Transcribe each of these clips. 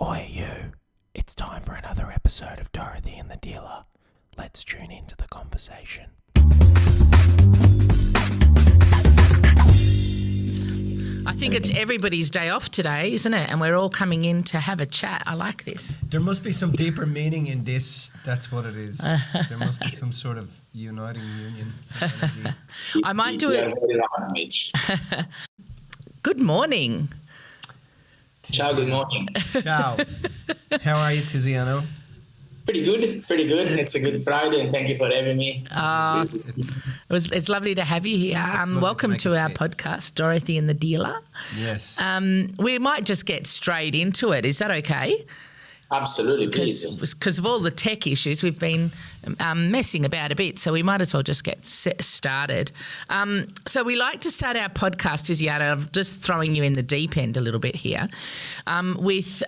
Oi, you. It's time for another episode of Dorothy and the Dealer. Let's tune into the conversation. I think it's everybody's day off today, isn't it? And we're all coming in to have a chat. I like this. There must be some deeper meaning in this. That's what it is. There must be some sort of uniting union. I might do it. Good morning. Ciao, good morning. Ciao. How are you, Tiziano? Pretty good. It's a good Friday, and thank you for having me. It's lovely to have you here. Welcome to our podcast, Dorothy and the Dealer. Yes. We might just get straight into it. Is that okay? Absolutely, please. Because of all the tech issues, we've been messing about a bit, so we might as well just get started. So we like to start our podcast, Tiziano, I'm just throwing you in the deep end a little bit here, with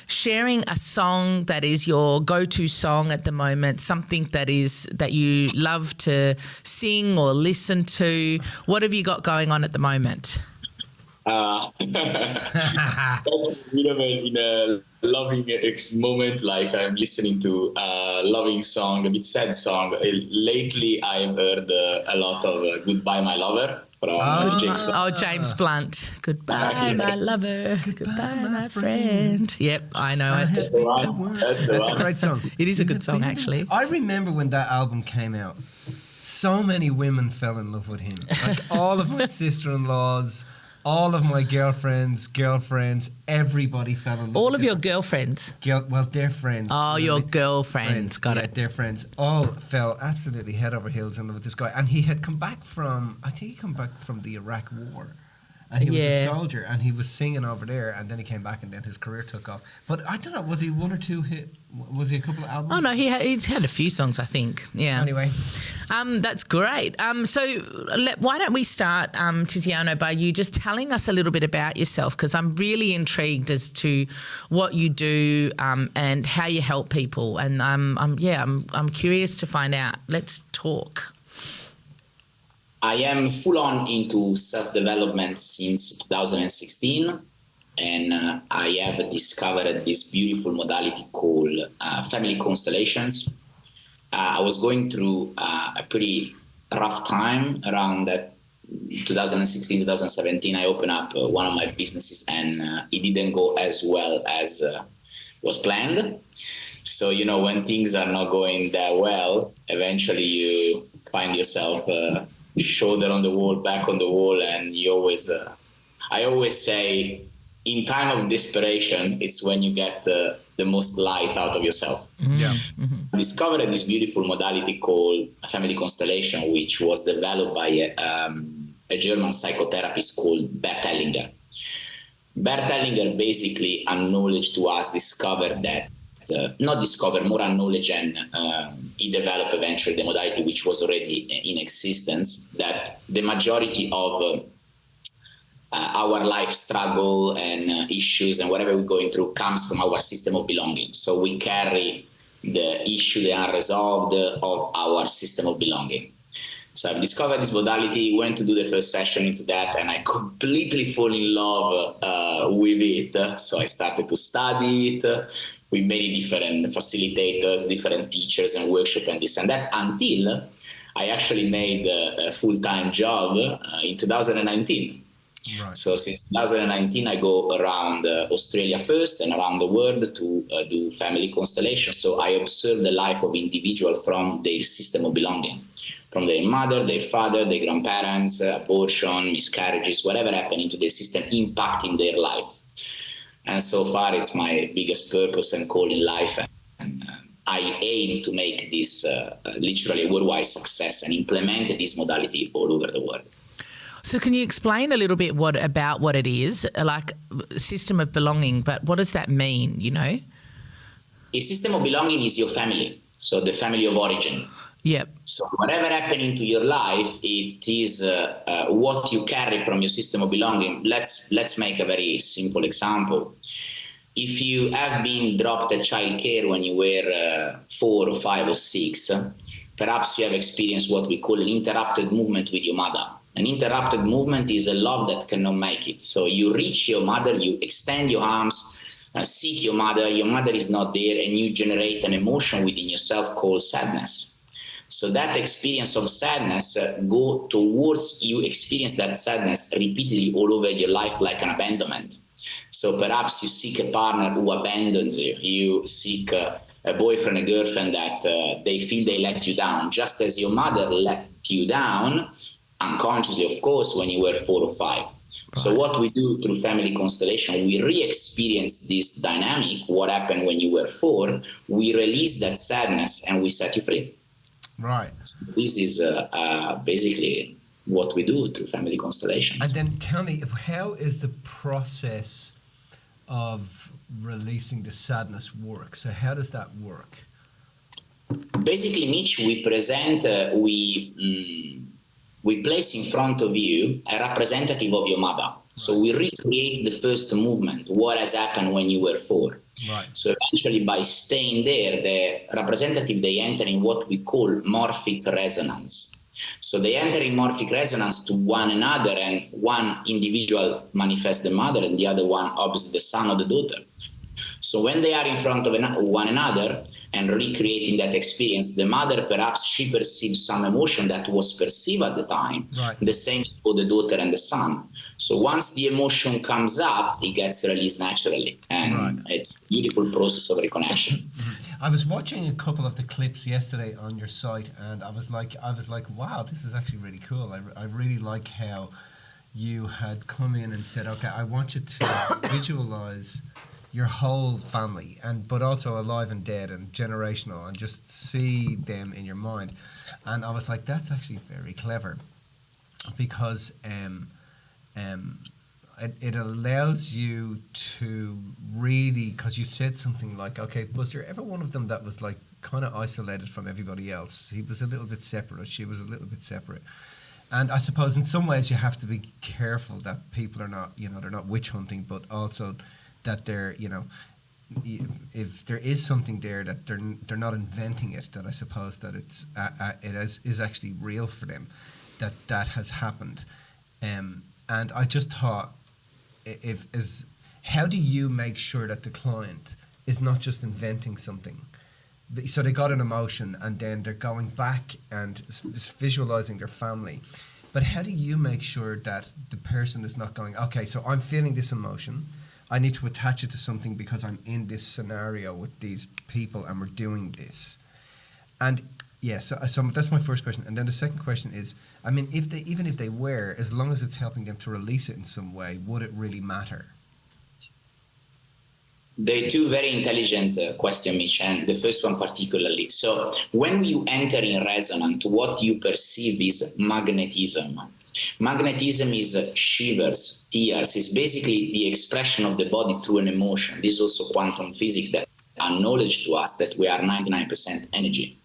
sharing a song that is your go-to song at the moment, something that you love to sing or listen to. What have you got going on at the moment? In a loving moment, like I'm listening to a loving song, a bit sad song. Lately, I've heard a lot of "Goodbye, My Lover" from James Blunt. James Blunt. Goodbye, my lover. Goodbye, my friend. Yep, I know it. That's the That's a one. great song. It is a good song, actually. I remember when that album came out, so many women fell in love with him. Like all of my sister-in-laws, all of my girlfriends, everybody fell in love All with of this your girlfriends. their friends. Oh, you know your what I mean? girlfriends. Got it. Their friends all fell absolutely head over heels in love with this guy. And he had come back from the Iraq War. And he was a soldier, and he was singing over there, and then he came back, and then his career took off. But I don't know, was he one or two hit? Was he a couple of albums? Oh, no, he had a few songs, I think. Yeah. Anyway. That's great. So why don't we start, Tiziano, by you just telling us a little bit about yourself, because I'm really intrigued as to what you do and how you help people. And I'm curious to find out. Let's talk. I am full on into self-development since 2016, and I have discovered this beautiful modality called family constellations. I was going through a pretty rough time around that 2016, 2017. I opened up one of my businesses, and it didn't go as well as was planned. So, when things are not going that well, eventually you find yourself shoulder on the wall, back on the wall, and I always say, in time of desperation, it's when you get the most light out of yourself. Yeah. Mm-hmm. I discovered this beautiful modality called family constellation, which was developed by a German psychotherapist called Bert Hellinger. Bert Hellinger basically discovered that, more acknowledge, and he developed eventually the modality, which was already in existence, that the majority of our life struggle and issues and whatever we're going through comes from our system of belonging. So we carry the issue, the unresolved of our system of belonging. So I've discovered this modality, went to do the first session into that, and I completely fall in love with it. So I started to study it with many different facilitators, different teachers and workshops and this and that, until I actually made a full-time job in 2019. Right. So since 2019, I go around Australia first and around the world to do family constellation. So I observe the life of individuals from their system of belonging, from their mother, their father, their grandparents, abortion, miscarriages, whatever happened into their system impacting their life. And so far, it's my biggest purpose and goal in life. And I aim to make this literally a worldwide success and implement this modality all over the world. So can you explain a little bit about what it is, like system of belonging, but what does that mean, A system of belonging is your family, so the family of origin. Yep. So whatever happened into your life, it is what you carry from your system of belonging. Let's make a very simple example. If you have been dropped at childcare when you were 4 or 5 or 6, perhaps you have experienced what we call an interrupted movement with your mother. An interrupted movement is a love that cannot make it. So you reach your mother, you extend your arms, seek your mother is not there, and you generate an emotion within yourself called sadness. So that experience of sadness go towards you experience that sadness repeatedly all over your life like an abandonment. So perhaps you seek a partner who abandons you. You seek a boyfriend, a girlfriend that they feel they let you down, just as your mother let you down, unconsciously, of course, when you were 4 or 5. Right. So what we do through family constellation, we re-experience this dynamic, what happened when you were 4, we release that sadness and we set you free. Right. So this is basically what we do through family constellations. And then tell me, how is the process of releasing the sadness work? So how does that work? Basically, Mitch, we present, we place in front of you a representative of your mother. Right. So we recreate the first movement, what has happened when you were 4. Right. So eventually, by staying there, the representative, they enter in what we call morphic resonance. So they enter in morphic resonance to one another, and one individual manifests the mother and the other one obviously the son or the daughter. So when they are in front of one another and recreating that experience, the mother, perhaps she perceives some emotion that was perceived at the time, right. The same for the daughter and the son. So once the emotion comes up, it gets released naturally. And right. It's a beautiful process of reconnection. I was watching a couple of the clips yesterday on your site, and I was like, wow, this is actually really cool. I really like how you had come in and said, okay, I want you to visualize your whole family, but also alive and dead and generational, and just see them in your mind. And I was like, that's actually very clever, because it allows you to really, because you said something like, okay, was there ever one of them that was like kind of isolated from everybody else? He was a little bit separate, she was a little bit separate. And I suppose in some ways you have to be careful that people are not, they're not witch hunting, but also that they're, if there is something there, that they're not inventing it, that I suppose that it is actually real for them, that has happened. And I just thought, how do you make sure that the client is not just inventing something? So they got an emotion and then they're going back and visualizing their family. But how do you make sure that the person is not going, okay, so I'm feeling this emotion, I need to attach it to something because I'm in this scenario with these people and we're doing this. And yeah, so that's my first question. And then the second question is, I mean, even if they were, as long as it's helping them to release it in some way, would it really matter? They're two very intelligent questions, Mitch, and the first one particularly. So when you enter in resonance, what you perceive is magnetism. Magnetism is shivers, tears. It's basically the expression of the body through an emotion. This is also quantum physics that acknowledge to us that we are 99% energy.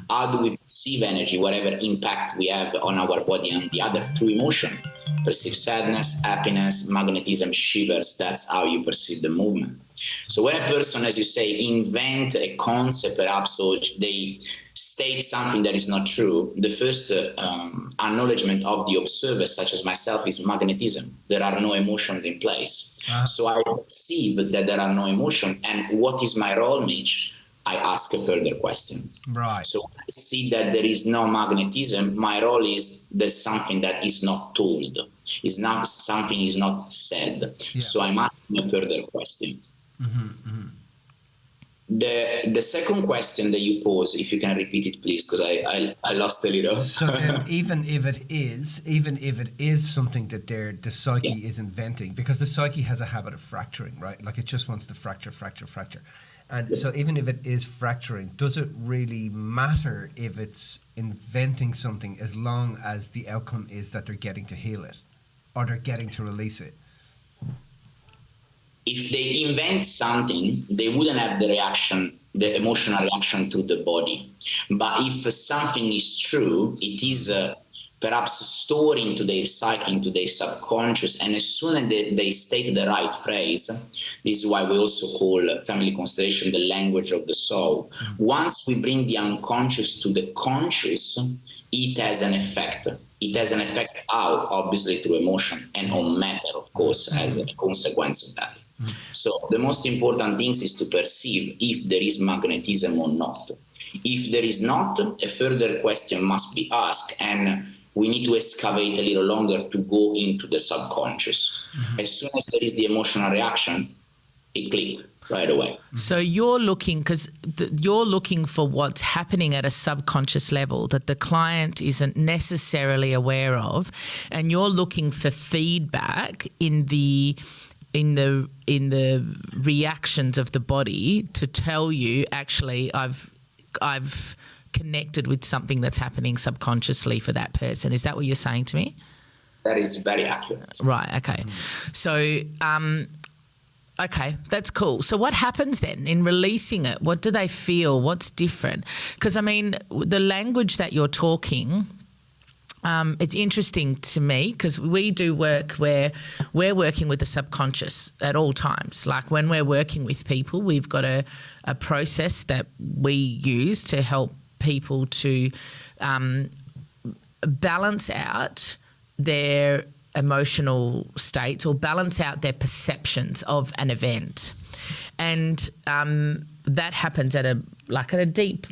How do we perceive energy, whatever impact we have on our body and the other? Through emotion. Perceive sadness, happiness, magnetism, shivers. That's how you perceive the movement. So when a person, as you say, invent a concept perhaps, or they state something that is not true, the first acknowledgement of the observer, such as myself, is magnetism. There are no emotions in place. So I perceive that there are no emotions. And what is my role, Mitch? I ask a further question. Right. So I see that there is no magnetism. My role is there's something that is not told. Is not something is not said. Yeah. So I'm asking a further question. The second question that you pose, if you can repeat it, please, because I lost a little. So then, even if it is something that the psyche is inventing, because the psyche has a habit of fracturing, right? Like it just wants to fracture. And so even if it is fracturing, does it really matter if it's inventing something, as long as the outcome is that they're getting to heal it or they're getting to release it? If they invent something, they wouldn't have the reaction, the emotional reaction to the body. But if something is true, it is perhaps stored into their psyche, into their subconscious, and as soon as they state the right phrase, this is why we also call family constellation the language of the soul. Once we bring the unconscious to the conscious, it has an effect. it has an effect out, obviously, through emotion and on matter, of course, as a consequence of that. So the most important thing is to perceive if there is magnetism or not. If there is not, a further question must be asked, and we need to excavate a little longer to go into the subconscious. As soon as there is the emotional reaction, it clicks right away. So you're looking, because you're looking for what's happening at a subconscious level that the client isn't necessarily aware of, and you're looking for feedback in the reactions of the body to tell you, actually, I've connected with something that's happening subconsciously for that person. Is that what you're saying to me? That is very accurate. Right. Okay. So, okay, that's cool. So what happens then in releasing it? What do they feel? What's different? Because, I mean, the language that you're talking, it's interesting to me because we do work where we're working with the subconscious at all times. Like when we're working with people, we've got a process that we use to help people to balance out their emotional states or balance out their perceptions of an event. And that happens at a deep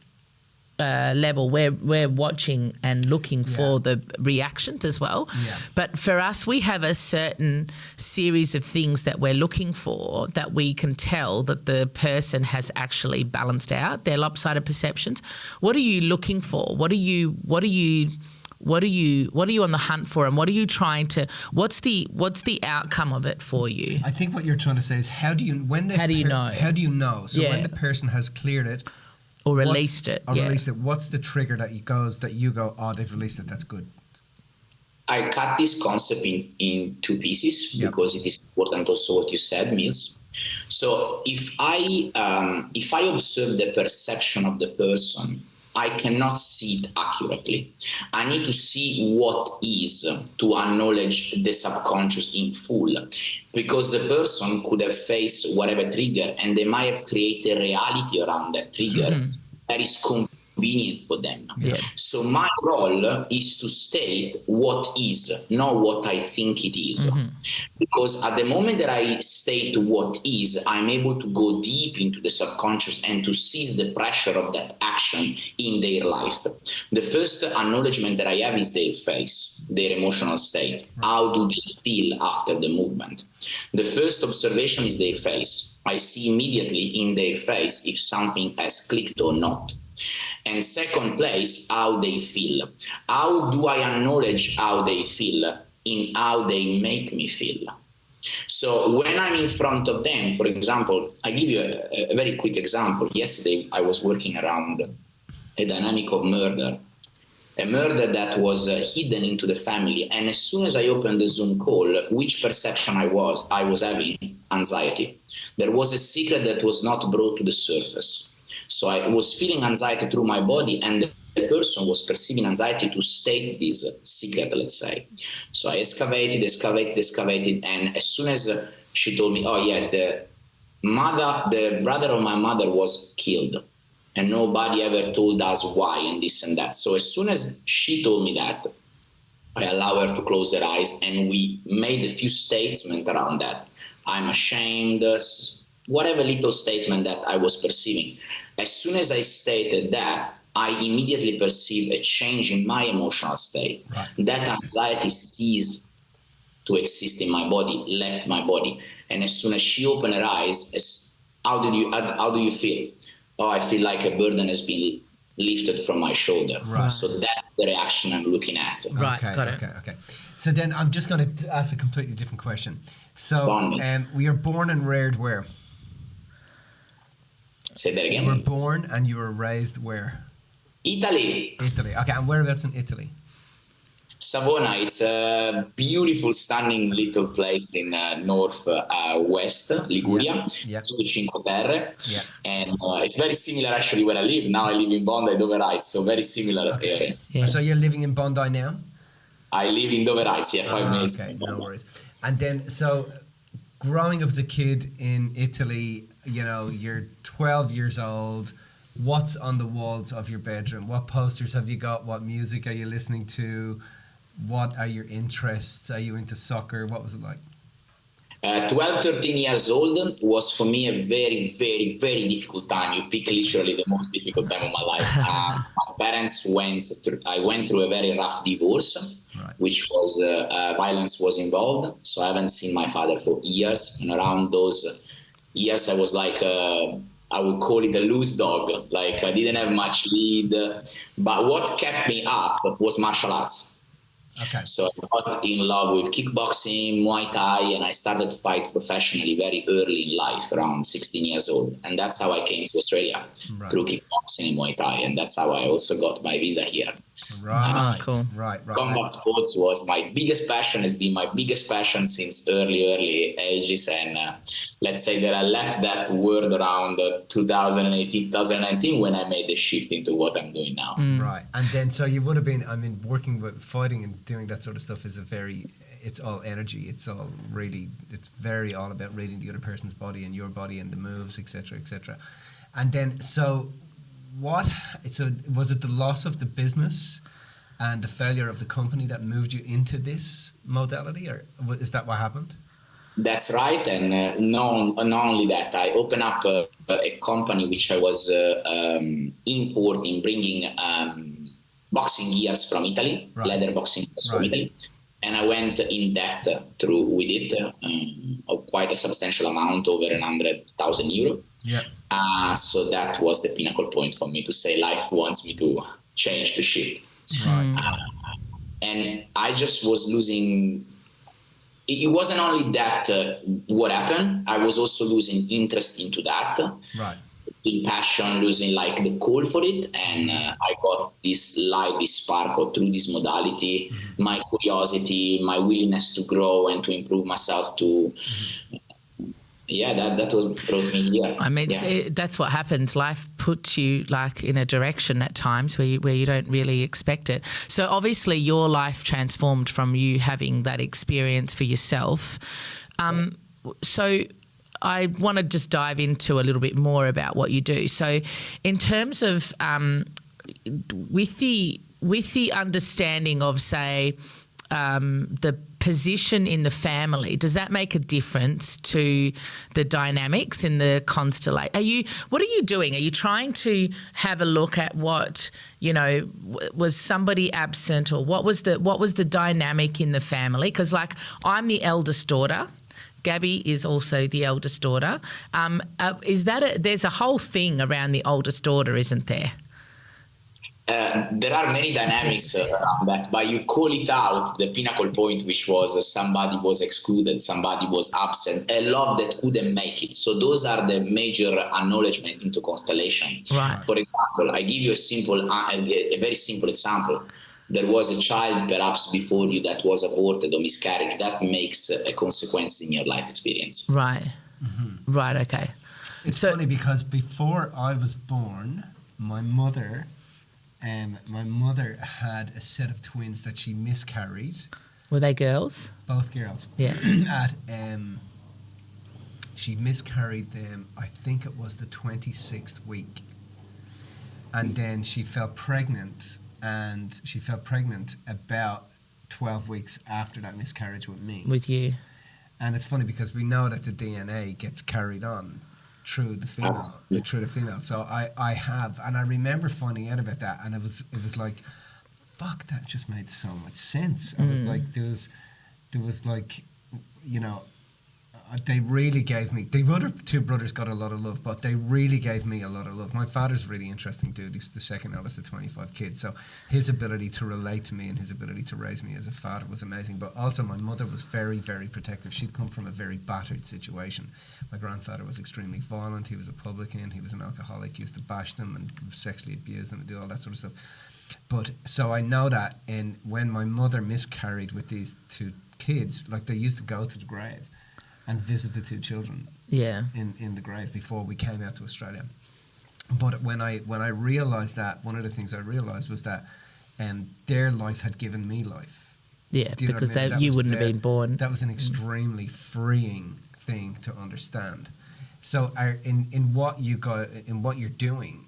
level where we're watching and looking for the reactions as well. Yeah. But for us, we have a certain series of things that we're looking for that we can tell that the person has actually balanced out their lopsided perceptions. What are you looking for? What are you on the hunt for, and what are you trying to? What's the outcome of it for you? I think what you're trying to say is how do you know? How do you know? So when the person has cleared it or released it, what's the trigger that you go, oh, they've released it, that's good? I cut this concept in two pieces because it is important also what you said, Mills. So if I observe the perception of the person, I cannot see it accurately. I need to see what is to acknowledge the subconscious in full, because the person could have faced whatever trigger and they might have created reality around that trigger that is convenient for them. Yeah. So my role is to state what is, not what I think it is. Because at the moment that I state what is, I'm able to go deep into the subconscious and to seize the pressure of that action in their life. The first acknowledgement that I have is their face, their emotional state. How do they feel after the movement? The first observation is their face. I see immediately in their face if something has clicked or not. And second place, how they feel. How do I acknowledge how they feel in how they make me feel? So when I'm in front of them, for example, I give you a very quick example. Yesterday, I was working around a dynamic of murder, a murder that was hidden into the family. And as soon as I opened the Zoom call, which perception I was having? Anxiety. There was a secret that was not brought to the surface. So I was feeling anxiety through my body, and the person was perceiving anxiety to state this secret, let's say. So I excavated, and as soon as she told me, oh yeah, the brother of my mother was killed, and nobody ever told us why and this and that. So as soon as she told me that, I allowed her to close her eyes, and we made a few statements around that. I'm ashamed, whatever little statement that I was perceiving. As soon as I stated that, I immediately perceived a change in my emotional state. Right. That anxiety ceased to exist in my body, left my body. And as soon as she opened her eyes, how do you feel? Oh, I feel like a burden has been lifted from my shoulder. Right. So that's the reaction I'm looking at. Right, got it. Okay. So then I'm just going to ask a completely different question. So we are born and reared where? Say that again. You were born and you were raised where? Italy. Okay, and whereabouts in Italy? Savona. It's a beautiful, stunning little place in north-west Liguria, close to Cinque Terre. Yeah. And it's very similar actually where I live. Now I live in Bondi, Dove Heights, so very similar area. Yeah. So you're living in Bondi now? I live in Dove Heights, 5 minutes. Okay, no worries. And then, so growing up as a kid in Italy, you know, you're 12 years old. What's on the walls of your bedroom? What posters have you got? What music are you listening to? What are your interests? Are you into soccer? What was it like? 12, 13 years old was for me a very, very, very difficult time. You pick literally the most difficult time of my life. My parents I went through a very rough divorce, Right. which was, violence was involved. So I haven't seen my father for years. And around those years, I was like, I would call it a loose dog. Like I didn't have much lead. But what kept me up was martial arts. Okay. So I got in love with kickboxing, Muay Thai, and I started to fight professionally very early in life, around 16 years old. And that's how I came to Australia, through kickboxing and Muay Thai. And that's how I also got my visa here. Right. Cool. Right. Combat sports was my biggest passion, has been my biggest passion since early ages. And let's say that I left that world around 2018, 2019 when I made the shift into what I'm doing now. Right. And then, so you would have been, I mean, working with fighting and doing that sort of stuff is it's all energy. It's all really, it's very all about reading the other person's body and your body and the moves, etc., etc. And then, so was it the loss of the business and the failure of the company that moved you into this modality, or is that what happened? That's right, and not only that, I opened up a company which I was importing, bringing boxing gears from Italy, leather boxing gears from Italy, and I went in debt with it, of quite a substantial amount, over €100,000. Yeah. So that was the pinnacle point for me to say life wants me to change, to shift. Right. And I just was losing. It wasn't only that what happened. I was also losing interest into that. Right. In passion, losing like the call for it. And I got this light, this sparkle through this modality, my curiosity, my willingness to grow and to improve myself to... that was brought me here. I mean, that's what happens. Life puts you like in a direction at times where you don't really expect it. So obviously your life transformed from you having that experience for yourself. So I want to just dive into a little bit more about what you do. So in terms of with the understanding of, say, the position in the family, does that make a difference to the dynamics in the constellation? What are you doing? Are you trying to have a look at what, was somebody absent, or what was the dynamic in the family? Because like I'm the eldest daughter. Gabby is also the eldest daughter. There's a whole thing around the oldest daughter, isn't there? There are many dynamics around that, but you call it out, the pinnacle point, which was somebody was excluded, somebody was absent, a love that couldn't make it. So those are the major acknowledgement into constellation. Right. For example, I give you a very simple example. There was a child perhaps before you that was aborted or miscarriage. That makes a consequence in your life experience. Right. Mm-hmm. Right, okay. It's funny because before I was born, my mother had a set of twins that she miscarried. Were they girls? Both girls. Yeah. She miscarried them, I think it was the 26th week. And then she fell pregnant, and she fell pregnant about 12 weeks after that miscarriage with me. With you. And it's funny because we know that the DNA gets carried on through the female. So I have, and I remember finding out about that, and it was like, fuck, that just made so much sense. I was like, there was like, they really gave me, the other two brothers got a lot of love, but they really gave me a lot of love. My father's really interesting dude. He's the second eldest of 25 kids. So his ability to relate to me and his ability to raise me as a father was amazing. But also my mother was very, very protective. She'd come from a very battered situation. My grandfather was extremely violent. He was a publican. He was an alcoholic. He used to bash them and sexually abuse them and do all that sort of stuff. But so I know that, and when my mother miscarried with these two kids, like they used to go to the grave and visit the two children in the grave before we came out to Australia. But when I realised that, one of the things I realised was that their life had given me life. Yeah, because you wouldn't have been born. That was an extremely freeing thing to understand. So in what you're doing,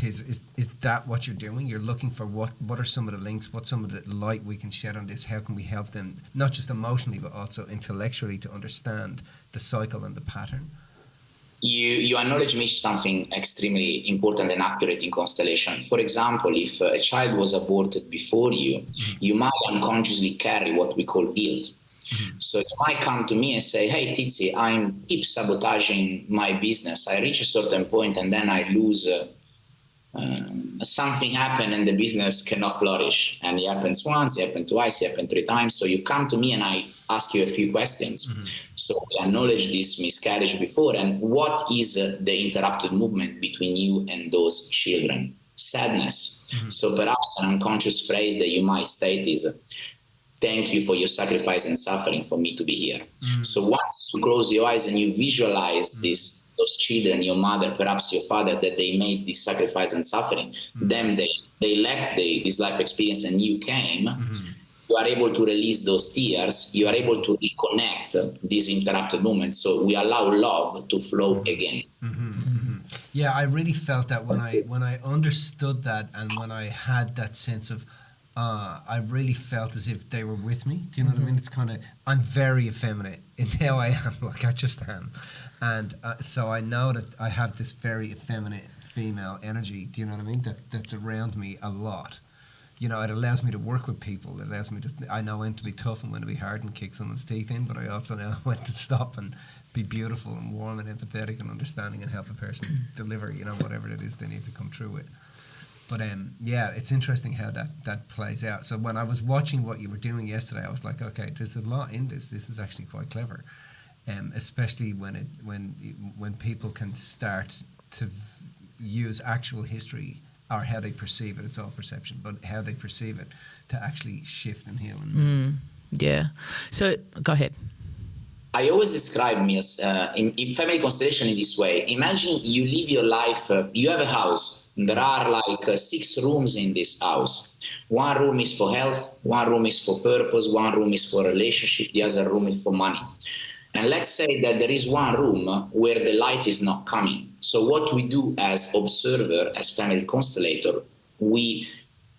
is that what you're doing? You're looking for what are some of the links, what's some of the light we can shed on this? How can we help them, not just emotionally, but also intellectually, to understand the cycle and the pattern? You acknowledge, Mitch, something extremely important and accurate in constellation. For example, if a child was aborted before you, you might unconsciously carry what we call guilt. So you might come to me and say, hey, Tizi, I'm keep sabotaging my business. I reach a certain point and then I lose, something happen and the business cannot flourish. And it happens once, it happened twice, it happened 3 times. So you come to me and I ask you a few questions. So we acknowledge this miscarriage before. And what is the interrupted movement between you and those children? Sadness. So perhaps an unconscious phrase that you might state is, thank you for your sacrifice and suffering for me to be here. So once you close your eyes and you visualize those children, your mother, perhaps your father, that they made this sacrifice and suffering, then they left this life experience and you came, you are able to release those tears, you are able to reconnect these interrupted moments. So we allow love to flow again. Yeah, I really felt that when I understood that, and when I had that sense of, I really felt as if they were with me. Do you know what I mean? It's kind of, I'm very effeminate in how I am, like I just am. And so I know that I have this very effeminate female energy, do you know what I mean? That's around me a lot. You know, it allows me to work with people. It allows me to, I know when to be tough and when to be hard and kick someone's teeth in, but I also know when to stop and be beautiful and warm and empathetic and understanding and help a person deliver, you know, whatever it is they need to come through with. But yeah, it's interesting how that plays out. So when I was watching what you were doing yesterday, I was like, okay, there's a lot in this. This is actually quite clever, especially when people can start to use actual history, or how they perceive it. It's all perception, but how they perceive it to actually shift and heal. Yeah. So go ahead. I always describe, Mills, in family constellation in this way. Imagine you live your life, you have a house. There are like 6 rooms in this house. 1 room is for health, 1 room is for purpose, 1 room is for relationship, the other room is for money. And let's say that there is 1 room where the light is not coming. So what we do as observer, as family constellator, we,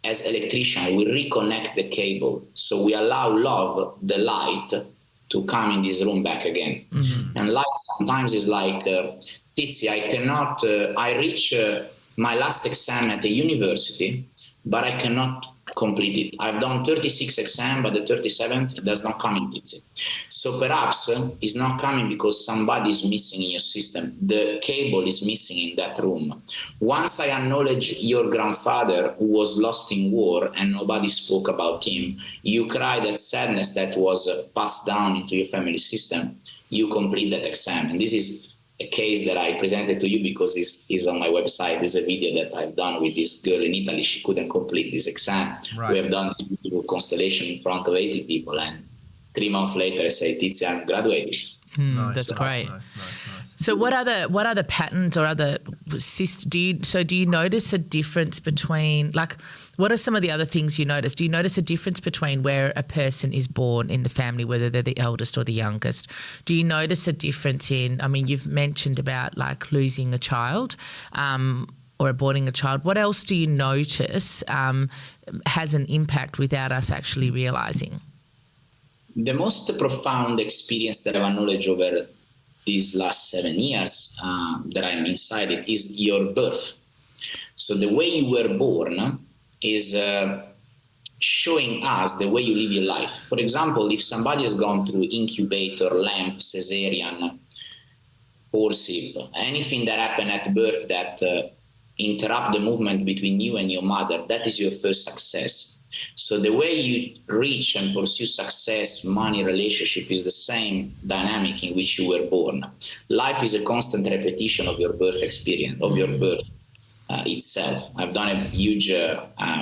as electrician, we reconnect the cable. So we allow love, the light, to come in this room back again. And light sometimes is like, Tizi, I cannot, I reach my last exam at the university, but I cannot complete it. I've done 36 exams, but the 37th does not come in Tizi. So perhaps it's not coming because somebody is missing in your system. The cable is missing in that room. Once I acknowledge your grandfather who was lost in war and nobody spoke about him, you cry that sadness that was passed down into your family system, you complete that exam. And this is a case that I presented to you because it's on my website. There's a video that I've done with this girl in Italy. She couldn't complete this exam. Right. We have done a constellation in front of 80 people, and 3 months later I say, Tizi, I'm graduated. Nice. That's great. Nice. So what other patterns or other do you notice a difference between, like, what are some of the other things you notice? Do you notice a difference between where a person is born in the family, whether they're the eldest or the youngest? Do you notice a difference in, I mean, you've mentioned about like losing a child or aborting a child. What else do you notice has an impact without us actually realising? The most profound experience that I've acknowledged over these last 7 years that I'm inside it is your birth. So the way you were born is showing us the way you live your life. For example, if somebody has gone through incubator, lamp, cesarean, forceps, anything that happened at birth that interrupt the movement between you and your mother, that is your first success. So the way you reach and pursue success, money, relationship is the same dynamic in which you were born. Life is a constant repetition of your birth experience, of your birth itself. I've done a huge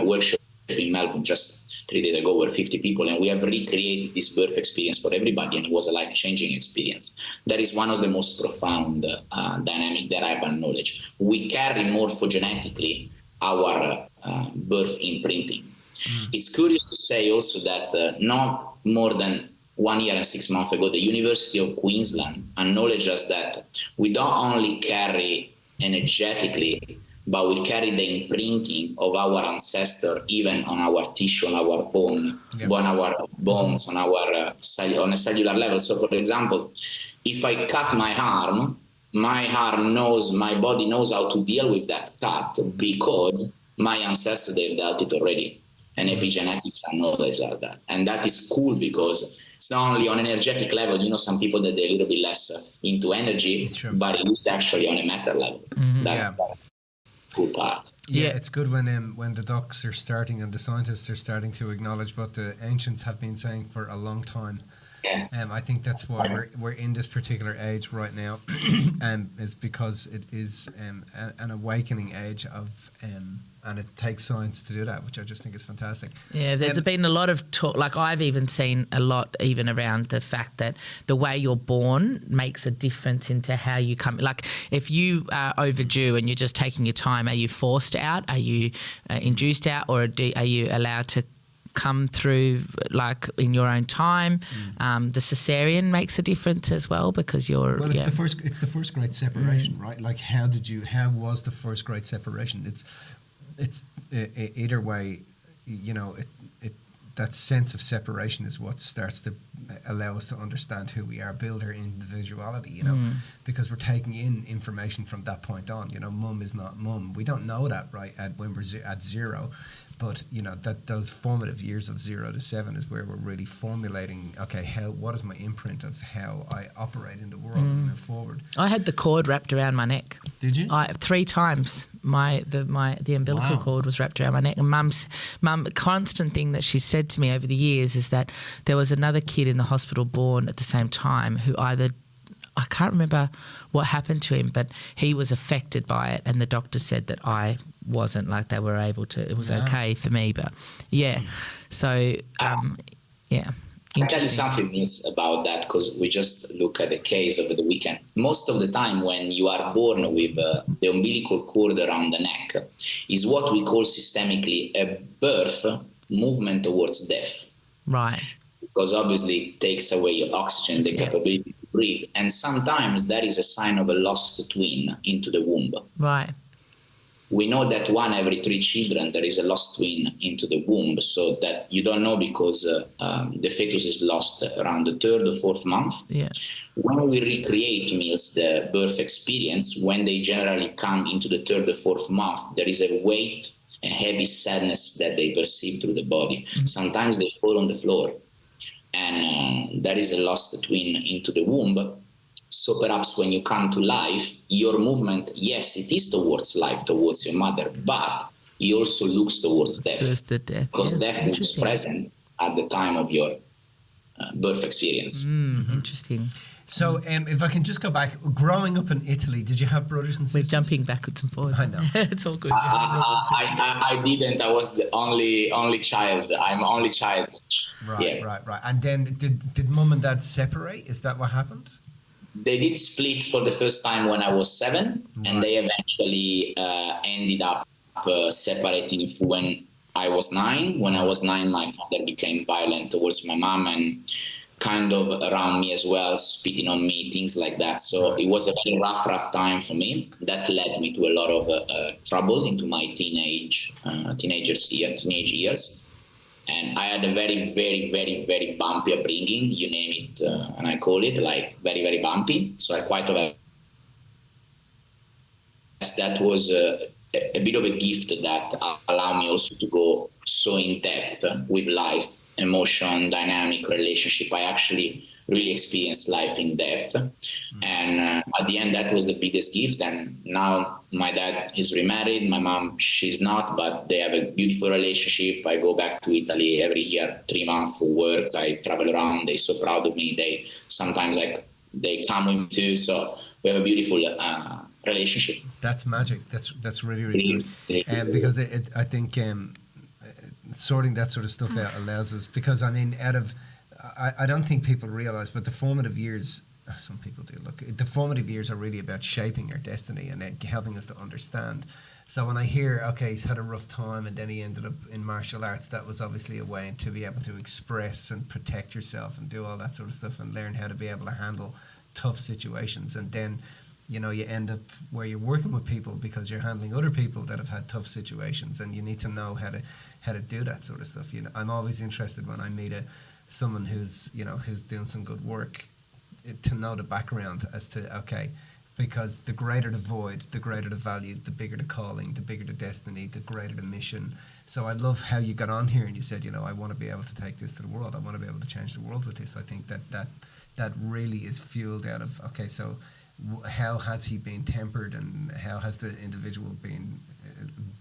workshop in Melbourne just 3 days ago where 50 people, and we have recreated this birth experience for everybody, and it was a life-changing experience. That is one of the most profound dynamic that I've acknowledged. We carry morphogenetically our birth imprinting. It's curious to say also that not more than 1 year and 6 months ago, the University of Queensland acknowledged us that we don't only carry energetically but we carry the imprinting of our ancestor even on our tissue, on our bone, on our bones, on our on a cellular level. So, for example, if I cut my arm knows, my body knows how to deal with that cut because my ancestors, they've dealt it already. And epigenetics acknowledge that. And that is cool because it's not only on an energetic level, you know, some people that they're a little bit less into energy, but it's actually on a matter level. That's the cool part. Yeah, it's good when the docs are starting and the scientists are starting to acknowledge what the ancients have been saying for a long time. I think that's why we're in this particular age right now, and it's because it is an awakening age of, and it takes science to do that, which I just think is fantastic. Yeah, there's been a lot of talk, like I've even seen a lot even around the fact that the way you're born makes a difference into how you come. Like if you are overdue and you're just taking your time, are you forced out? Are you induced out? Or are you allowed to come through like in your own time? The cesarean makes a difference as well because you're it's the first great separation, right? Like how was the first great separation? It's either way, you know, it that sense of separation is what starts to allow us to understand who we are, build our individuality, you know, because we're taking in information from that point on. You know, mum is not mum. We don't know that, right, when we're at zero. But, you know, that those formative years of 0 to 7 is where we're really formulating, okay, what is my imprint of how I operate in the world and move forward. I had the cord wrapped around my neck. Did you? 3 times. The umbilical cord was wrapped around my neck. And mum, a constant thing that she said to me over the years is that there was another kid in the hospital born at the same time who I can't remember what happened to him, but he was affected by it, and the doctor said that I wasn't, like they were able to, it was okay for me, but so I'll tell you something else about that, because we just look at the case over the weekend. Most of the time when you are born with the umbilical cord around the neck is what we call systemically a birth movement towards death. Right. Because obviously it takes away your oxygen, the capability to breathe. And sometimes that is a sign of a lost twin into the womb. Right. We know that 1 every 3 children, there is a lost twin into the womb, so that you don't know because the fetus is lost around the 3rd or 4th month. Yeah. When we recreate meals, the birth experience, when they generally come into the 3rd or 4th month, there is a weight, a heavy sadness that they perceive through the body. Sometimes they fall on the floor, and that is a lost twin into the womb. So perhaps when you come to life, your movement, yes, it is towards life, towards your mother, but it also looks towards death. Because death was present at the time of your birth experience. Interesting. So if I can just go back, growing up in Italy, did you have brothers and sisters? We're jumping backwards and forwards. I know. It's all good. I didn't. I was the only child. I'm only child. Right. And then did mum and dad separate? Is that what happened? They did split for the first time when I was 7, and they eventually ended up separating when I was 9. When I was 9, my father became violent towards my mom and kind of around me as well, spitting on me, things like that. So it was a very rough time for me. That led me to a lot of trouble into my teenage years. And I had a very, very, very, very bumpy upbringing, you name it, and I call it like very, very bumpy. So I quite have that was a bit of a gift that allowed me also to go so in depth with life, emotion, dynamic, relationship. I actually really experienced life in depth. And at the end, that was the biggest gift. And now my dad is remarried. My mom, she's not, but they have a beautiful relationship. I go back to Italy every year, 3 months for work. I travel around. They're so proud of me. They come with me too. So we have a beautiful relationship. That's magic. That's really, really good. Because I think sorting that sort of stuff out allows us, because I mean, I don't think people realize, but the formative years, some people do, look, the formative years are really about shaping our destiny and helping us to understand. So when I hear, okay, he's had a rough time and then he ended up in martial arts, that was obviously a way to be able to express and protect yourself and do all that sort of stuff and learn how to be able to handle tough situations. And then you know, you end up where you're working with people because you're handling other people that have had tough situations, and you need to know how to do that sort of stuff. You know, I'm always interested when I meet someone who's doing some good work, to know the background as to, okay, because the greater the void, the greater the value, the bigger the calling, the bigger the destiny, the greater the mission. So I love how you got on here and you said, you know, I want to be able to take this to the world. I want to be able to change the world with this. I think that really is fueled out of, okay, so how has he been tempered, and how has the individual been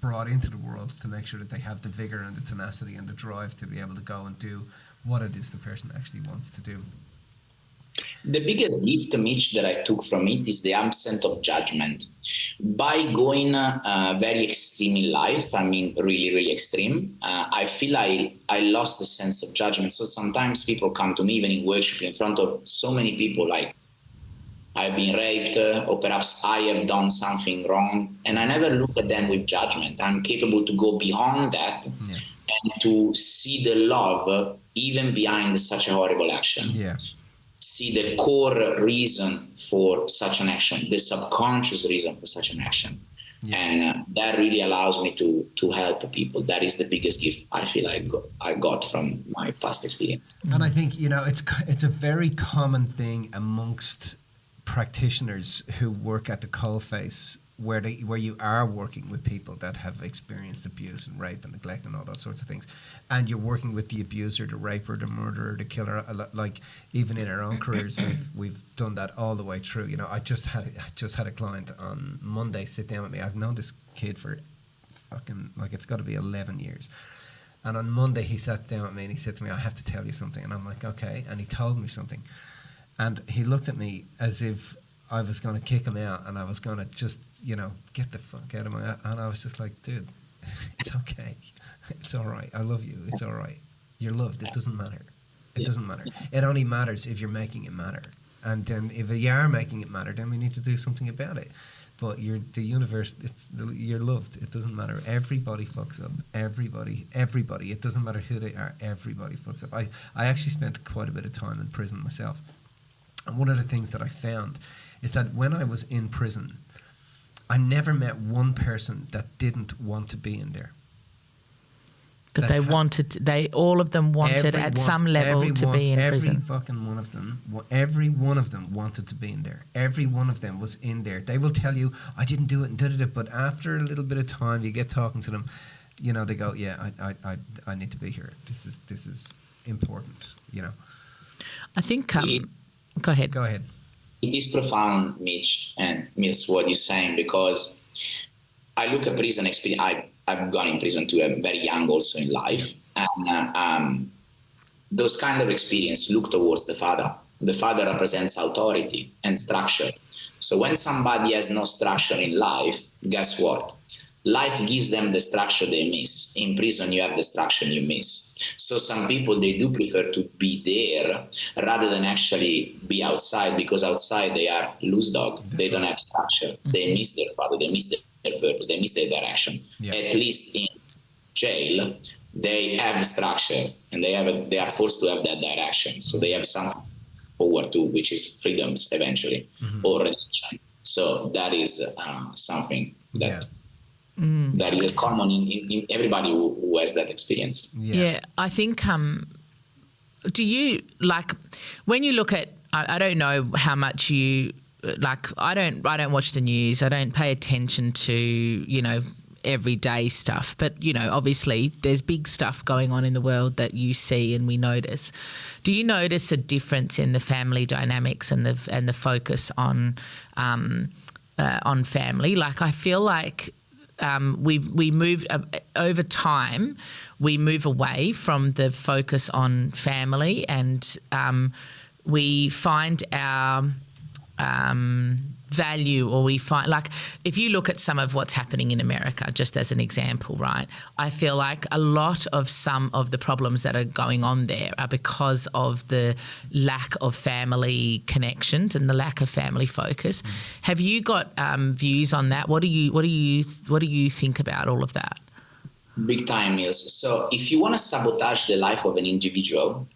brought into the world to make sure that they have the vigor and the tenacity and the drive to be able to go and do what it is the person actually wants to do. The biggest gift, Mitch, that I took from it is the absence of judgment. By going very extreme in life, I mean really, really extreme, I feel I lost the sense of judgment. So sometimes people come to me, even in workshop, in front of so many people, like, I've been raped, or perhaps I have done something wrong, and I never look at them with judgment. I'm capable to go beyond that and to see the love even behind such a horrible action. Yeah. See the core reason for such an action, the subconscious reason for such an action. Yeah. And that really allows me to help people. That is the biggest gift I feel I got from my past experience. And I think, you know, it's a very common thing amongst practitioners who work at the coalface, where you are working with people that have experienced abuse and rape and neglect and all those sorts of things, and you're working with the abuser, the raper, the murderer, the killer. Like, even in our own careers, we've done that all the way through. You know, I just had a client on Monday sit down with me. I've known this kid for fucking, like, it's got to be 11 years. And on Monday he sat down with me and he said to me, I have to tell you something. And I'm like, okay. And he told me something. And he looked at me as if I was going to kick him out and I was going to just, you know, get the fuck out of my... And I was just like, dude, it's okay. It's all right. I love you. It's all right. You're loved. It doesn't matter. It doesn't matter. It only matters if you're making it matter. And then if you are making it matter, then we need to do something about it. But the universe, you're loved. It doesn't matter. Everybody fucks up. Everybody. It doesn't matter who they are. Everybody fucks up. I actually spent quite a bit of time in prison myself. And one of the things that I found is that when I was in prison, I never met one person that didn't want to be in there. All of them wanted at some level to be in prison. Every fucking one of them, every one of them wanted to be in there. Every one of them was in there. They will tell you, I didn't do it and did it, but after a little bit of time, you get talking to them, you know, they go, yeah, I need to be here. This is important, you know. I think... Go ahead. It is profound, Mitch and Mills, what you're saying, because I look at prison experience. I've gone in prison to a very young also in life, and those kind of experience look towards the father. The father represents authority and structure. So when somebody has no structure in life, guess what? Life gives them the structure they miss. In prison, you have the structure you miss. So some people, they do prefer to be there rather than actually be outside, because outside they are loose dog. They don't have structure. They miss their father. They miss their purpose. They miss their direction. Yeah. At least in jail, they have structure and they are forced to have that direction. So they have something forward to, which is freedoms eventually, or redemption. So that is something that... Yeah. That is common in everybody who has that experience. Yeah, I think. Do you like when you look at? I don't know how much you like. I don't watch the news. I don't pay attention to everyday stuff. But obviously, there's big stuff going on in the world that you see and we notice. Do you notice a difference in the family dynamics and the focus on family? Like, I feel like. We moved over time. We move away from the focus on family, and we find our value, or we find, like, if you look at some of what's happening in America, just as an example, right? I feel like a lot of some of the problems that are going on there are because of the lack of family connections and the lack of family focus. Have you got views on that? What do you think about all of that? Big time, Mills. So if you want to sabotage the life of an individual,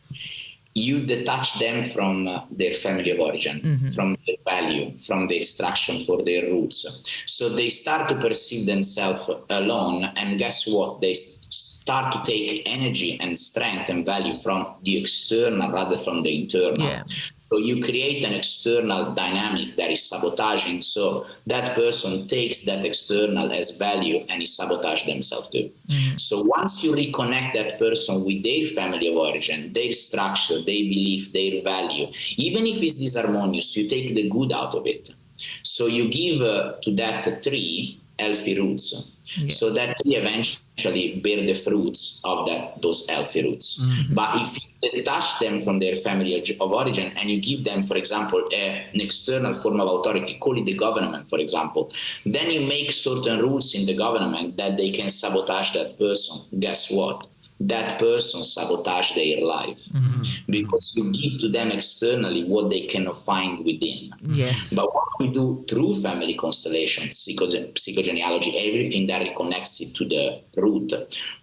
you detach them from their family of origin, from their value, from the extraction for their roots. So they start to perceive themselves alone, and guess what? They start to take energy and strength and value from the external rather from the internal. Yeah. So you create an external dynamic that is sabotaging. So that person takes that external as value and is sabotage themselves too. So once you reconnect that person with their family of origin, their structure, their belief, their value, even if it's disharmonious, you take the good out of it. So you give to that tree healthy roots. Yeah. So that tree eventually bear the fruits of those healthy roots. But if you detach them from their family of origin and you give them, for example, an external form of authority, call it the government, for example, then you make certain rules in the government that they can sabotage that person. Guess what? That person sabotage their life because you give to them externally what they cannot find within. Yes. But what we do through family constellations, psychogenealogy, everything that reconnects it to the root,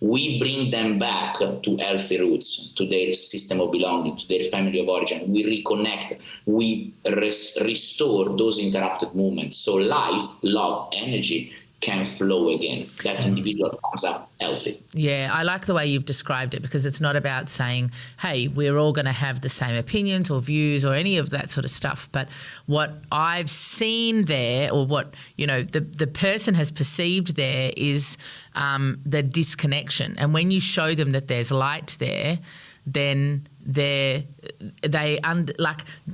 we bring them back to healthy roots, to their system of belonging, to their family of origin. We reconnect, we restore those interrupted movements. So life, love, energy can flow again. That individual comes up healthy. Yeah, I like the way you've described it, because it's not about saying, hey, we're all going to have the same opinions or views or any of that sort of stuff. But what I've seen there, or what, you know, the person has perceived there is the disconnection. And when you show them that there's light there, then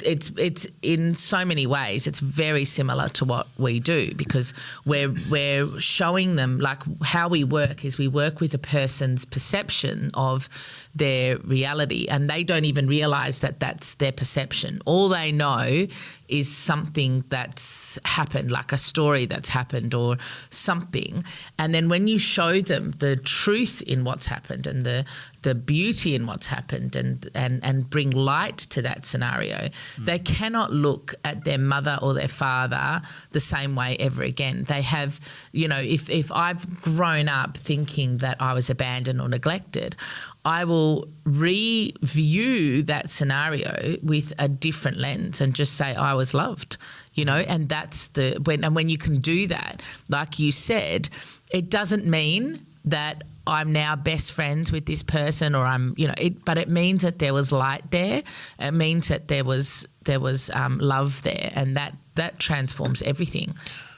it's in so many ways it's very similar to what we do, because we're showing them, like, how we work is we work with a person's perception of their reality, and they don't even realize that that's their perception. All they know is something that's happened, like a story that's happened or something. And then when you show them the truth in what's happened and the beauty in what's happened and bring light to that scenario, they cannot look at their mother or their father the same way ever again. They have, you know, if I've grown up thinking that I was abandoned or neglected, I will review that scenario with a different lens and just say I was loved, you know, and that's when you can do that, like you said, it doesn't mean that I'm now best friends with this person, or I'm, you know, but it means that there was light there. It means that there was love there, and that transforms everything.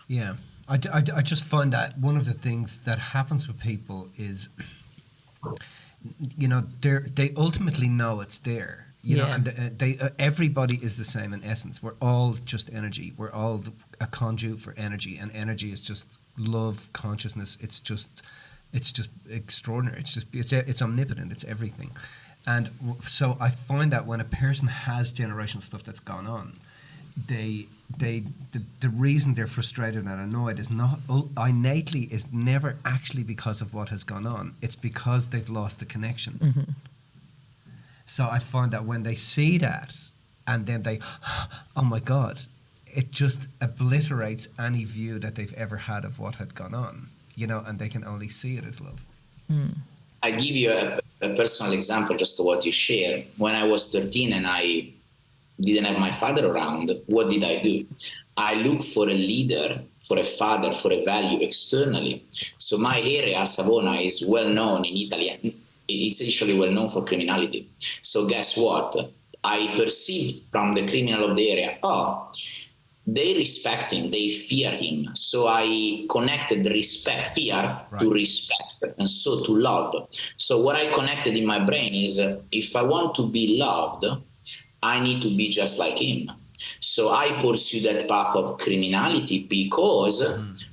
Yeah, I just find that one of the things that happens with people is, you know, they ultimately know it's there, you know, and everybody is the same in essence. We're all just energy. We're all a conduit for energy, and energy is just love, consciousness. It's just extraordinary. It's omnipotent. It's everything. And so I find that when a person has generational stuff that's gone on, the reason they're frustrated and annoyed is not innately, is never actually because of what has gone on. It's because they've lost the connection. So I find that when they see that, and then they, oh my God, it just obliterates any view that they've ever had of what had gone on, you know, and they can only see it as love. I give you a personal example, just to what you share. When I was 13 and I didn't have my father around, what did I do? I looked for a leader, for a father, for a value externally. So my area, Savona, is well known in Italy. It's actually well known for criminality. So guess what? I perceived from the criminal of the area, they respect him, they fear him. So I connected fear to respect, and so to love. So what I connected in my brain is, if I want to be loved, I need to be just like him. So I pursued that path of criminality because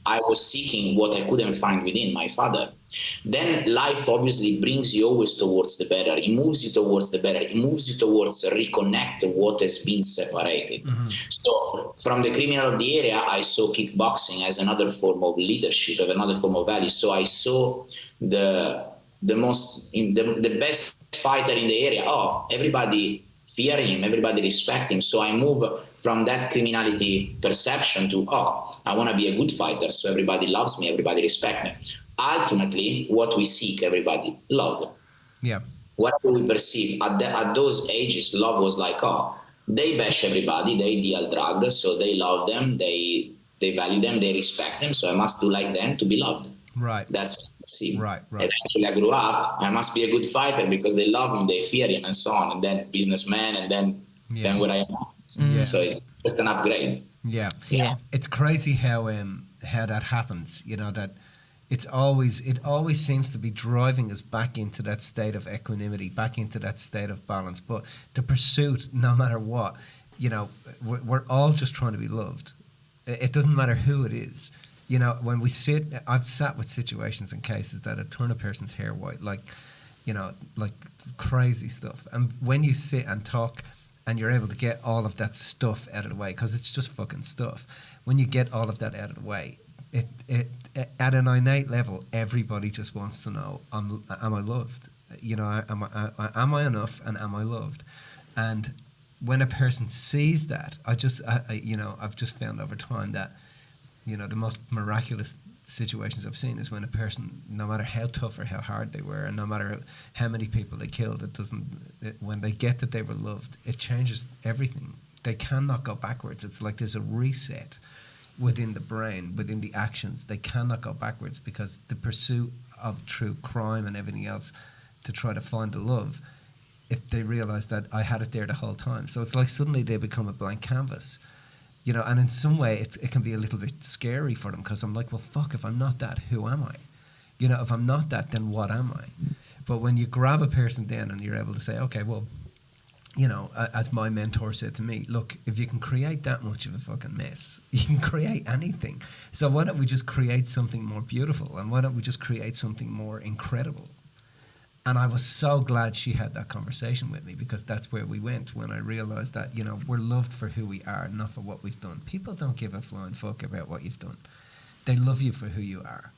I was seeking what I couldn't find within my father. Then life obviously brings you always towards the better. It moves you towards the better. It moves you towards reconnect what has been separated. So from the criminal of the area, I saw kickboxing as another form of leadership, of another form of value. So I saw the best fighter in the area. Everybody fear him, everybody respect him. So I move from that criminality perception to, I want to be a good fighter, so everybody loves me, everybody respect me. Ultimately, what we seek, everybody love. Yeah. whatever we perceive at those ages, love was like, oh, they bash everybody, they deal drugs, so they love them, they value them, they respect them, so I must do like them to be loved. Right. That's what I see. Right. Eventually I grew up, I must be a good fighter because they love him, they fear him, and so on, and then businessman, and then where I am now. Yeah. So it's just an upgrade. Yeah. Yeah. It's crazy how that happens, you know, that it always seems to be driving us back into that state of equanimity, back into that state of balance. But the pursuit, no matter what, you know, we're all just trying to be loved. It doesn't matter who it is. You know, when we I've sat with situations and cases that have turned a person's hair white, like, you know, like crazy stuff. And when you sit and talk and you're able to get all of that stuff out of the way, because it's just fucking stuff. When you get all of that out of the way, it at an innate level, everybody just wants to know, am I loved? You know, am I enough, and am I loved? And when a person sees that, I've just found over time that, you know, the most miraculous situations I've seen is when a person, no matter how tough or how hard they were, and no matter how many people they killed, when they get that they were loved, it changes everything. They cannot go backwards. It's like there's a reset within the brain, within the actions. They cannot go backwards, because the pursuit of true crime and everything else to try to find the love, if they realize that I had it there the whole time. So it's like suddenly they become a blank canvas, you know, and in some way it can be a little bit scary for them, because I'm like, well, fuck, if I'm not that, who am I? You know, if I'm not that, then what am I? But when you grab a person then and you're able to say, okay, well, you know, as my mentor said to me, look, if you can create that much of a fucking mess, you can create anything. So why don't we just create something more beautiful? And why don't we just create something more incredible? And I was so glad she had that conversation with me, because that's where we went when I realized that, you know, we're loved for who we are, not for what we've done. People don't give a flying fuck about what you've done. They love you for who you are.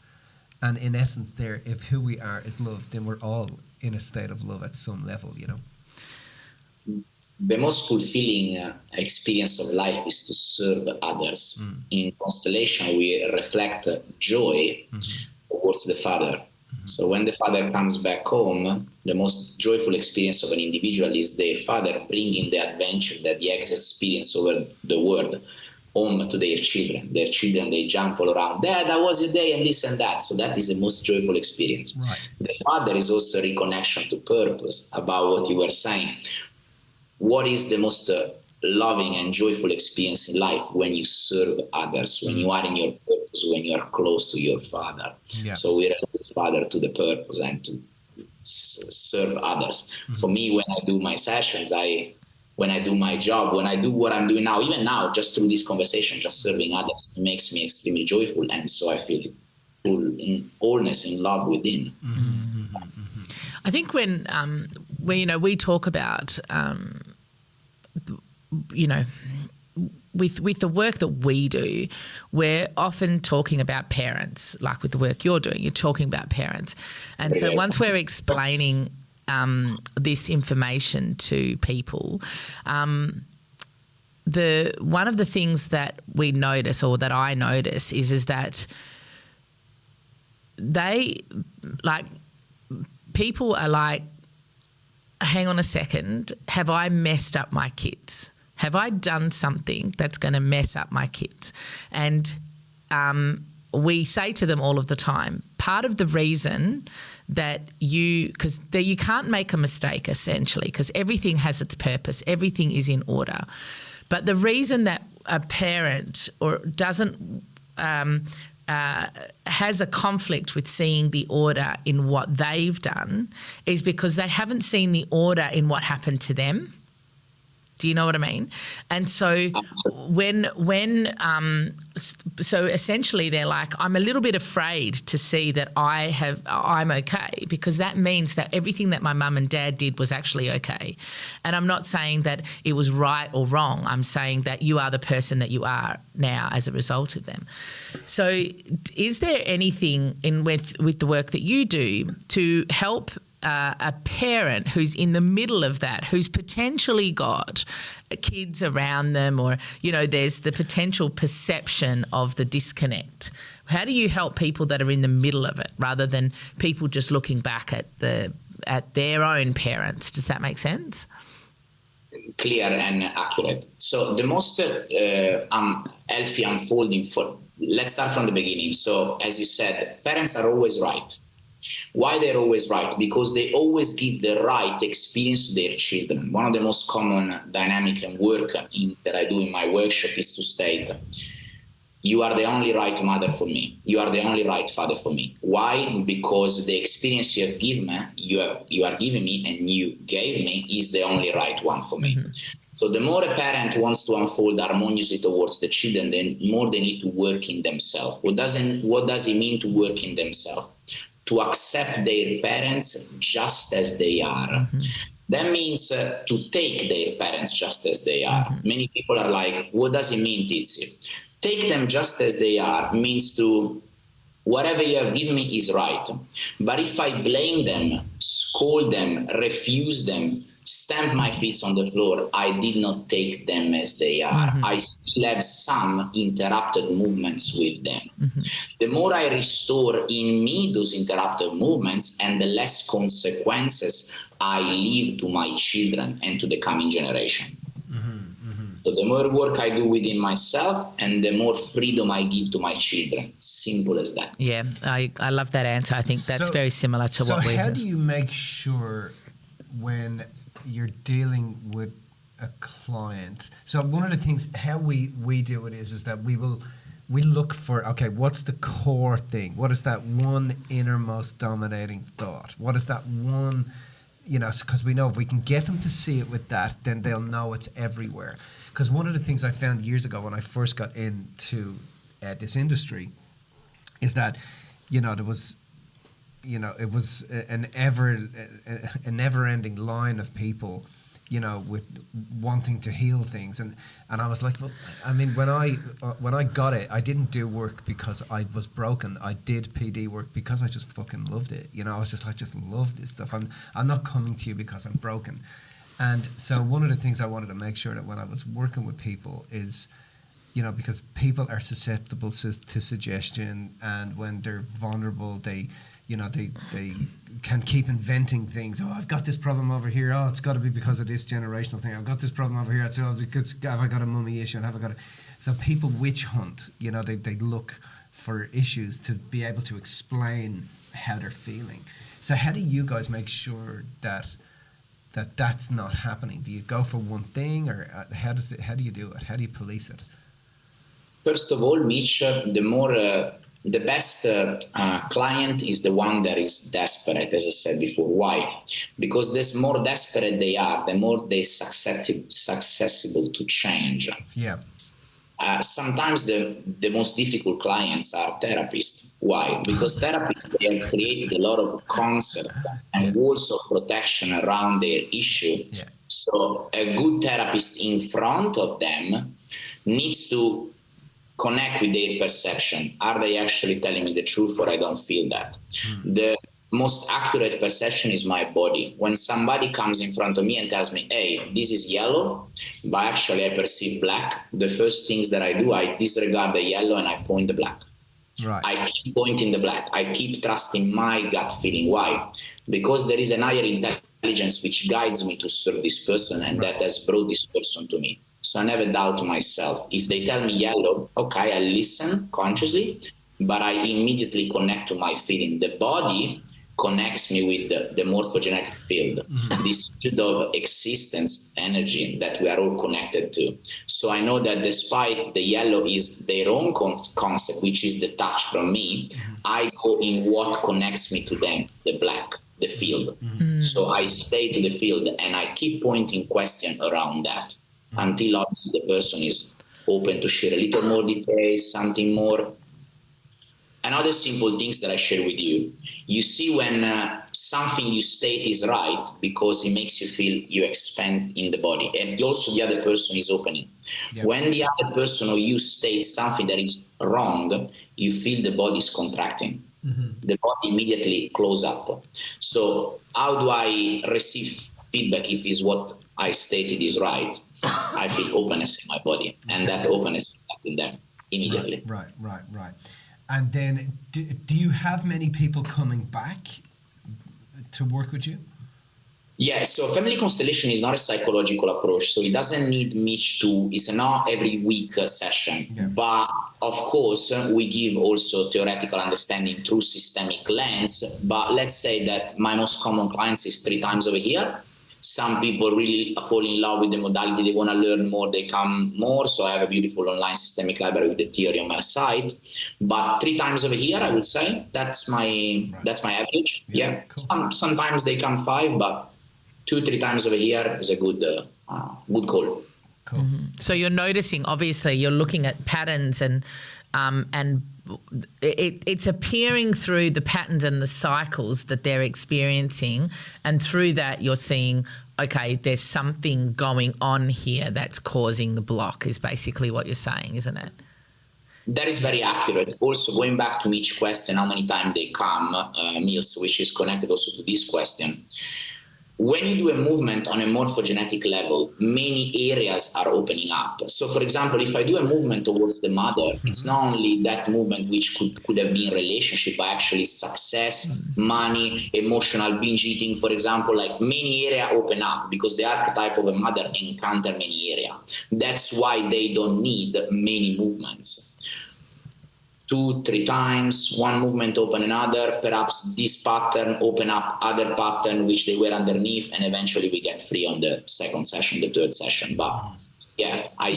And in essence there, if who we are is loved, then we're all in a state of love at some level, you know. The most fulfilling experience of life is to serve others. In Constellation, we reflect joy towards the Father. So when the Father comes back home, the most joyful experience of an individual is their Father bringing the adventure that he has experienced over the world home to their children. Their children, they jump all around, Dad, how was your day, and this and that. So that is the most joyful experience. Right. The Father is also a reconnection to purpose, about what you were saying. What is the most loving and joyful experience in life? When you serve others, when you are in your purpose, when you are close to your Father. Yeah. So we are with Father to the purpose and to serve others. For me, when I do my sessions, when I do my job, when I do what I'm doing now, even now, just through this conversation, just serving others, it makes me extremely joyful. And so I feel full in wholeness, in love within. I think when you know, we talk about, you know, with the work that we do, we're often talking about parents. Like with the work you're doing, you're talking about parents. And so once we're explaining this information to people, one of the things that we notice, or that I notice, is that they, like, people are like, hang on a second, have I messed up my kids? Have I done something that's going to mess up my kids? And we say to them all of the time, part of the reason that because you can't make a mistake, essentially, because everything has its purpose, everything is in order. But the reason that a parent doesn't has a conflict with seeing the order in what they've done is because they haven't seen the order in what happened to them. Do you know what I mean? And so so essentially they're like, I'm a little bit afraid to see that I'm okay, because that means that everything that my mum and dad did was actually okay. And I'm not saying that it was right or wrong. I'm saying that you are the person that you are now as a result of them. So is there anything with the work that you do to help a parent who's in the middle of that, who's potentially got kids around them, or, you know, there's the potential perception of the disconnect? How do you help people that are in the middle of it, rather than people just looking back at the at their own parents. Does that make sense? Clear and accurate. So the most healthy unfolding for, let's start from the beginning. So as you said, parents are always right. Why they're always right? Because they always give the right experience to their children. One of the most common dynamic and work that I do in my workshop is to state, you are the only right mother for me. You are the only right father for me. Why? Because the experience you have given me, you are giving me and you gave me is the only right one for me. Mm-hmm. So the more a parent wants to unfold harmoniously towards the children, the more they need to work in themselves. What does it mean to work in themselves? To accept their parents just as they are. Mm-hmm. That means to take their parents just as they are. Mm-hmm. Many people are like, what does it mean, Tizio? Take them just as they are means to, whatever you have given me is right. But if I blame them, scold them, refuse them, stamp my feet on the floor, I did not take them as they are. Mm-hmm. I still have some interrupted movements with them. Mm-hmm. The more I restore in me those interrupted movements, and the less consequences I leave to my children and to the coming generation. So the more work I do within myself, and the more freedom I give to my children. Simple as that. Yeah, I love that answer. I think that's very similar to what we... So how do you make sure when you're dealing with a client? So one of the things, how we do it is that we look for, okay, what's the core thing? What is that one innermost dominating thought? What is that one, because we know if we can get them to see it with that, then they'll know it's everywhere. Because one of the things I found years ago when I first got into this industry is that, there was, it was a never-ending line of people, with wanting to heal things, and I was like, well, I mean, when I got it, I didn't do work because I was broken. I did PD work because I just fucking loved it. I was just like, just love this stuff. I'm not coming to you because I'm broken. And so one of the things I wanted to make sure that when I was working with people is, because people are susceptible to suggestion, and when they're vulnerable, they can keep inventing things. Oh, I've got this problem over here. Oh, it's got to be because of this generational thing. I've got this problem over here. So because have I got a mummy issue? And have I got a... So people witch hunt. They look for issues to be able to explain how they're feeling. So how do you guys make sure that's not happening? Do you go for one thing, or how do you do it? How do you police it? First of all, Mitch, the best client is the one that is desperate, as I said before. Why? Because the more desperate they are, the more they're susceptible to change. Yeah. Sometimes the most difficult clients are therapists. Why? Because therapists, they have created a lot of concepts and walls of protection around their issue. Yeah. So a good therapist in front of them needs to connect with their perception. Are they actually telling me the truth, or I don't feel that? The most accurate perception is my body. When somebody comes in front of me and tells me, hey, this is yellow, but actually I perceive black, the first things that I do, I disregard the yellow and I point the black. Right. I keep pointing the black. I keep trusting my gut feeling. Why? Because there is an higher intelligence which guides me to serve this person, and that has brought this person to me. So I never doubt myself. If they tell me yellow, okay, I listen consciously, but I immediately connect to my feeling. The body connects me with the morphogenetic field, this field of existence, energy that we are all connected to. So I know that despite the yellow is their own concept, which is the touch from me, I go in what connects me to them, the black, the field. So I stay to the field and I keep pointing question around that until obviously the person is open to share a little more details, something more. Another simple things that I share with you. You see when something you state is right because it makes you feel you expand in the body, and also the other person is opening. Yep. When the other person or you state something that is wrong, you feel the body is contracting. The body immediately close up. So how do I receive feedback if is what I stated is right? I feel openness in my body, and that openness is in them immediately. Right. And then, do you have many people coming back to work with you? Yeah, so family constellation is not a psychological approach, so it doesn't need Mitch to, it's not every week session. Yeah. But of course, we give also theoretical understanding through systemic lens. But let's say that my most common clients is 3 times over here. Some people really fall in love with the modality, they want to learn more, they come more. So I have a beautiful online systemic library with the theory on my site. But 3 times over here, I would say, that's my average. Yeah. Cool. Sometimes they come 5, but 2-3 times over here is a good call. Cool. Mm-hmm. So you're noticing, obviously, you're looking at patterns and it's appearing through the patterns and the cycles that they're experiencing, and through that you're seeing, okay, there's something going on here that's causing the block, is basically what you're saying, isn't it? That is very accurate. Also, going back to each question, how many times they come, Mills, which is connected also to this question. When you do a movement on a morphogenetic level, many areas are opening up. So, for example, if I do a movement towards the mother, it's not only that movement which could have been relationship, but actually success, money, emotional binge eating, for example, like many areas open up because the archetype of a mother encounter many areas. That's why they don't need many movements. 2-3 times, one movement open another, perhaps this pattern open up other pattern which they were underneath, and eventually we get free on the second session, the third session. But yeah, I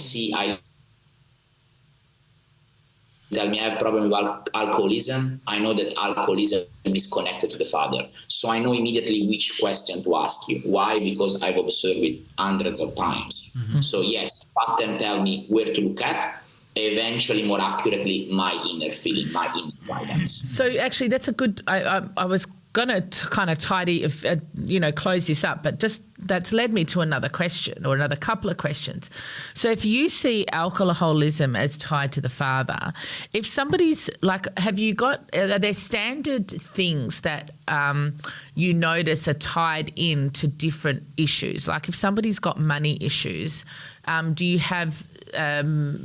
tell me I have problem with alcoholism. I know that alcoholism is connected to the father. So I know immediately which question to ask you. Why? Because I've observed it hundreds of times. Mm-hmm. So yes, pattern tell me where to look at. Eventually, more accurately, my inner feeling, my inner guidance. So actually, that's a good. I was going to kind of tidy, close this up, but just that's led me to another question, or another couple of questions. So if you see alcoholism as tied to the father, if somebody's like, are there standard things that you notice are tied in to different issues? Like if somebody's got money issues, do you have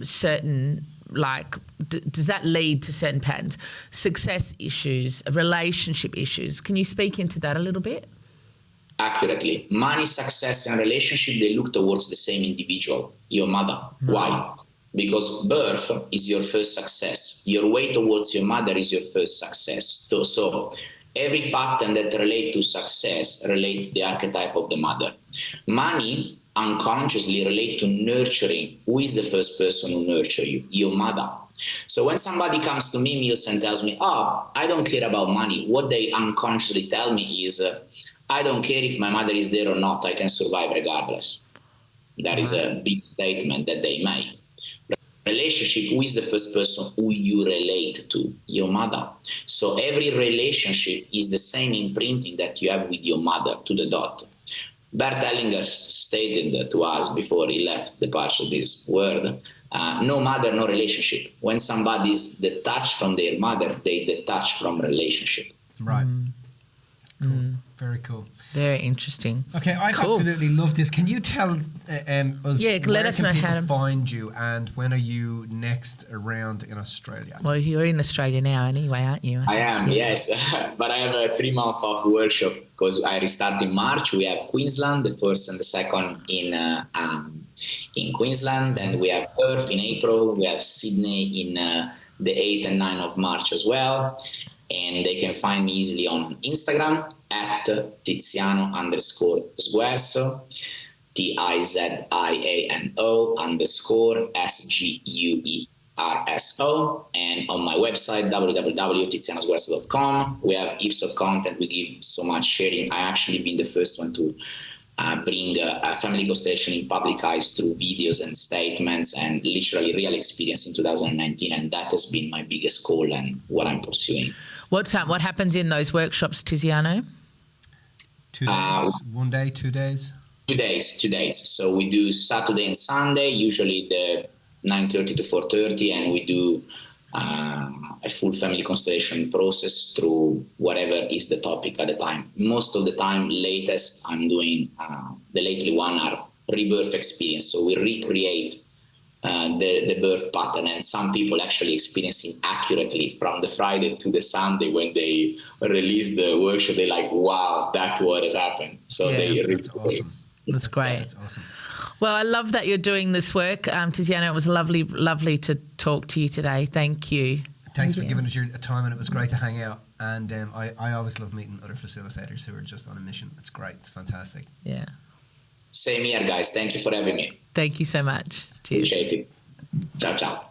certain, like, does that lead to certain patterns? Success issues, relationship issues. Can you speak into that a little bit? Accurately. Money, success, and relationship, they look towards the same individual, your mother. Mm-hmm. Why? Because birth is your first success. Your way towards your mother is your first success. So every pattern that relates to success relates to the archetype of the mother. Money unconsciously relate to nurturing. Who is the first person who nurture you? Your mother. So when somebody comes to me, Mills, and tells me, I don't care about money, what they unconsciously tell me is, I don't care if my mother is there or not, I can survive regardless. That is a big statement that they make. Relationship, who is the first person who you relate to? Your mother. So every relationship is the same imprinting that you have with your mother, to the dot. Bert Hellinger stated to us before he left the patch of this world, no mother, no relationship. When somebody is detached from their mother, they detach from relationship. Right. Cool. Very cool. Very interesting. Okay, I absolutely love this. Can you tell us let us know how to find you, and when are you next around in Australia? Well, you're in Australia now anyway, aren't you? I am, yes. But I have a 3-month off workshop because I restart in March. We have Queensland, the first and the second in Queensland. And we have Perth in April. We have Sydney in the 8th and 9th of March as well. And they can find me easily on Instagram at Tiziano_Sguerso, TIZIANO_SGUERSO, and on my website www.tizianosguerso.com. We have heaps of content. We give so much sharing. I actually been the first one to bring a family constellation in public eyes through videos and statements and literally real experience in 2019, and that has been my biggest goal and what I'm pursuing. What happens in those workshops, Tiziano? 2 days, 1 day, 2 days? 2 days, 2 days. So we do Saturday and Sunday, usually the 9:30 to 4:30, and we do a full family constellation process through whatever is the topic at the time. Most of the time, latest, I'm doing, the lately one are rebirth experience. So we recreate the birth pattern, and some people actually experiencing accurately from the Friday to the Sunday when they release the workshop. They're like, wow, that's what has happened. So that's awesome. That's great. That's awesome. Well, I love that you're doing this work. Tiziano, it was lovely to talk to you today. Thank you. Thanks for giving us your time, and it was great to hang out. And I always love meeting other facilitators who are just on a mission. It's great. It's fantastic. Yeah. Same here, guys. Thank you for having me. Thank you so much. Cheers. Appreciate it. Ciao, ciao.